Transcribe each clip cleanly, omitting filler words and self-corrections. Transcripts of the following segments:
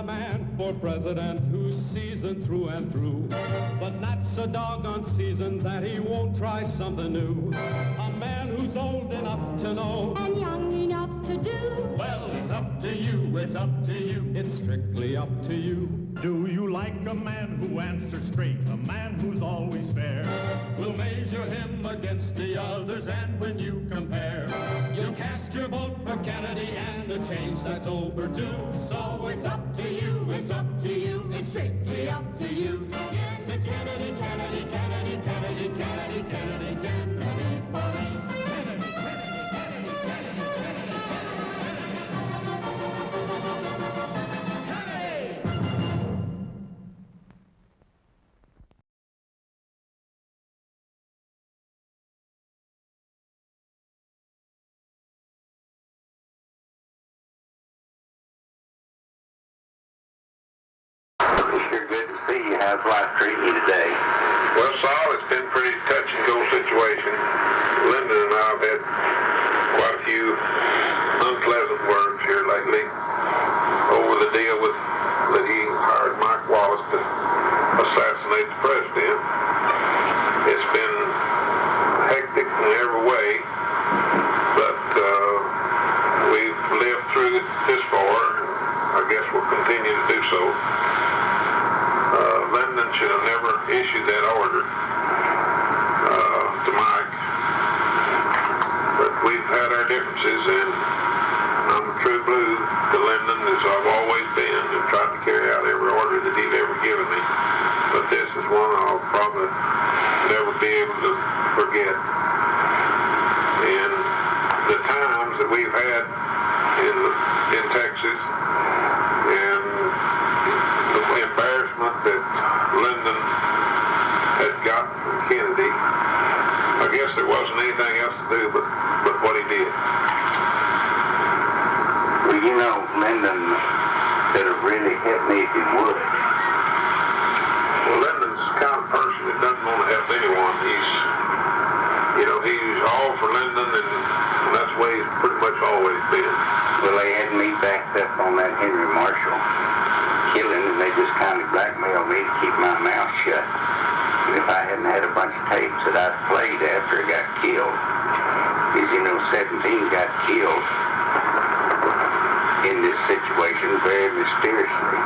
man for president who's seasoned through and through, but not so doggone seasoned that he won't try something new. A man who's old enough to know and young enough to do. Well, it's up to you, it's up to you, it's strictly up to you. Do you like a man who answers straight, a man who's always fair? We'll measure him against the others, and when you compare, you cast your vote for Kennedy and a change that's overdue. So it's up to you, it's up to you, it's strictly up to you. Yes, it's Kennedy, Kennedy, Kennedy, Kennedy, Kennedy, Kennedy, Kennedy for me. Kennedy, Kennedy, Kennedy, Kennedy, Kennedy, Sure good to see you. How's life treating you today? Well, Saul, it's been a pretty touch and go situation. Lyndon and I have had quite a few unpleasant words here lately over the deal with that he hired Mac Wallace to assassinate the president. It's been hectic in every way, but we've lived through it this far. I guess we'll continue to do so. Lyndon should have never issued that order to Mike. But we've had our differences, and I'm a true blue to Lyndon, as I've always been, and tried to carry out every order that he'd ever given me. But this is one I'll probably never be able to forget. And the times that we've had in Texas, and the embarrassment that Lyndon had gotten from Kennedy, I guess there wasn't anything else to do but what he did. Well, you know, Lyndon could have really hit me if he would. Well, Lyndon's the kind of person that doesn't want to help anyone. He's all for Lyndon, and that's the way he's pretty much always been. Well, they had me backed up on that Henry Marshall killing, and they just kind of blackmailed me to keep my mouth shut. And if I hadn't had a bunch of tapes that I'd played after he got killed, because, 17 got killed in this situation very mysteriously.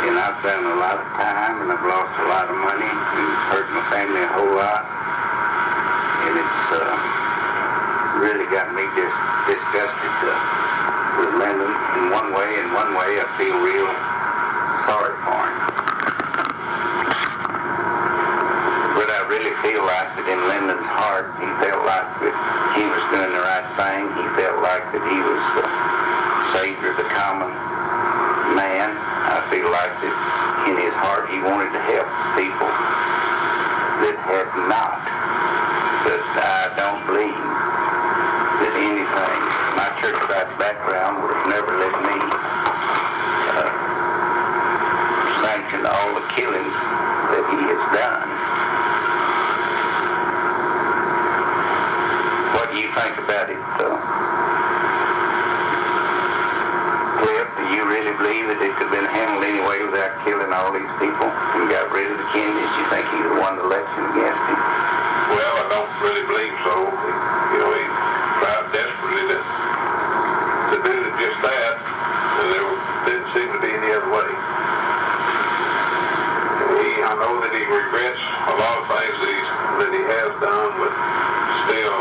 And I've done a lot of time, and I've lost a lot of money, and hurt my family a whole lot. And it's really got me just disgusted with Lyndon in one way. In one way, I feel real sorry for him. But I really feel like that in Lyndon's heart, he felt like that he was doing the right thing. He felt like that he was the savior of the common man. I feel like that in his heart he wanted to help people that had not. But I don't believe that anything, my church-like background would have never let me sanction all the killings that he has done. What do you think about it, Cliff? Do you really believe that it could have been handled anyway without killing all these people and got rid of the Kennedys? You think he would have won the election against him? Well, I don't really believe so. He tried desperately to do just that, and there didn't seem to be any other way. I know that he regrets a lot of things that he has done, but still,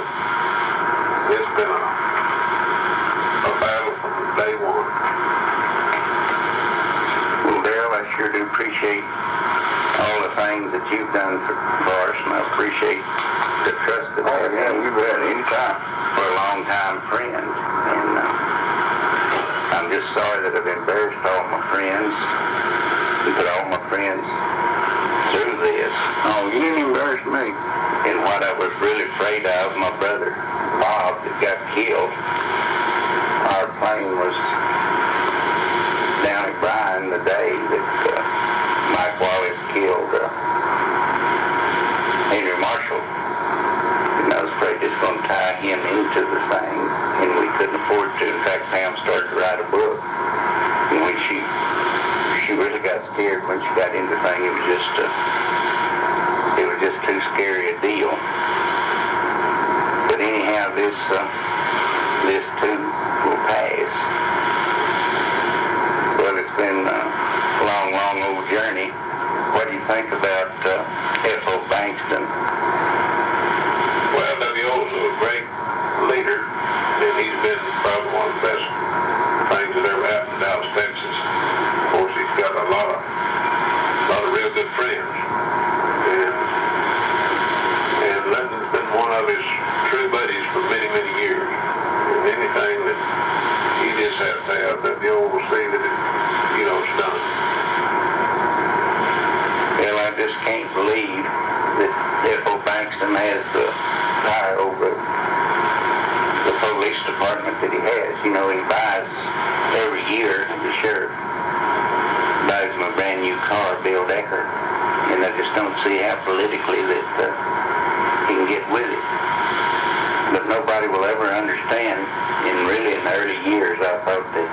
it's been a battle from day one. Well, Dale, I sure do appreciate all the things that you've done for us, and I appreciate the trust that I have in you anytime for a long-time friend. And I'm just sorry that I've embarrassed all my friends and put all my friends through this. Oh, you didn't embarrass me. And what I was really afraid of, my brother Bob that got killed, our plane was down at Bryan the day that Mac Wallace killed Henry Marshall. And I was afraid it's going to tie him into the thing, and we couldn't afford to. In fact, Pam started to write a book And when she really got scared when she got into things, it was just too scary a deal. But anyhow, this too will pass. Well, it's been a long, long old journey. What do you think about F.O. Bankston? Well, W.O.'s a great leader, and he's been probably one of the best things that ever happened in Dallas, Texas. Of course, he's got a lot of real good friends, and Lyndon's been one of his true buddies for many, many years. And anything that he just has to have, W.O. will see that it's done. Well, I just can't believe that F.O. Bankston has the power over the police department that he has. He buys every year, the sheriff buys him a brand new car, Bill Decker, and I just don't see how politically that he can get with it. But nobody will ever understand, and really in the early years I thought that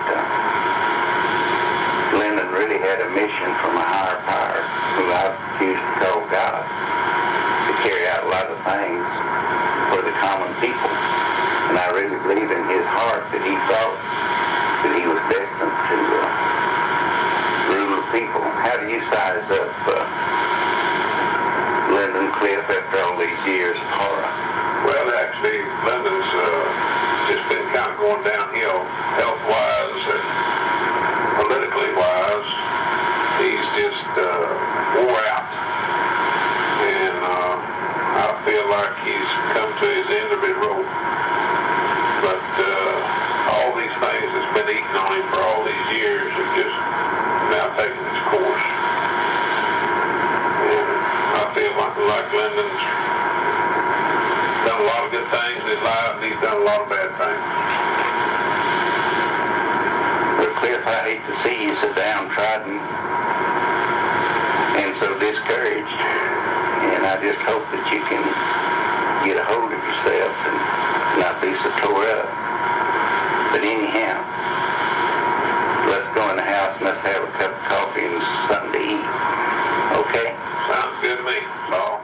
Lyndon really had a mission from a higher power, who I choose to call God, to carry out a lot of things for the common people. And I really believe in his heart that he thought that he was destined to rule the people. How do you size up Lyndon, Cliff, after all these years of horror? Well, actually, Lyndon's just been kind of going downhill health-wise and politically wise. He's just wore out, and I feel like he's come to his end of his rope. But all these things that's been eating on him for all these years have just now taken its course. And I feel like Lyndon's done a lot of good things in his life, and he's done a lot of bad things. Well, Cliff, I hate to see you so downtrodden and so discouraged. And I just hope that you can get a hold of yourself and not be so tore up. But anyhow, let's go in the house and let's have a cup of coffee and something to eat. Okay? Sounds good to me. Ball.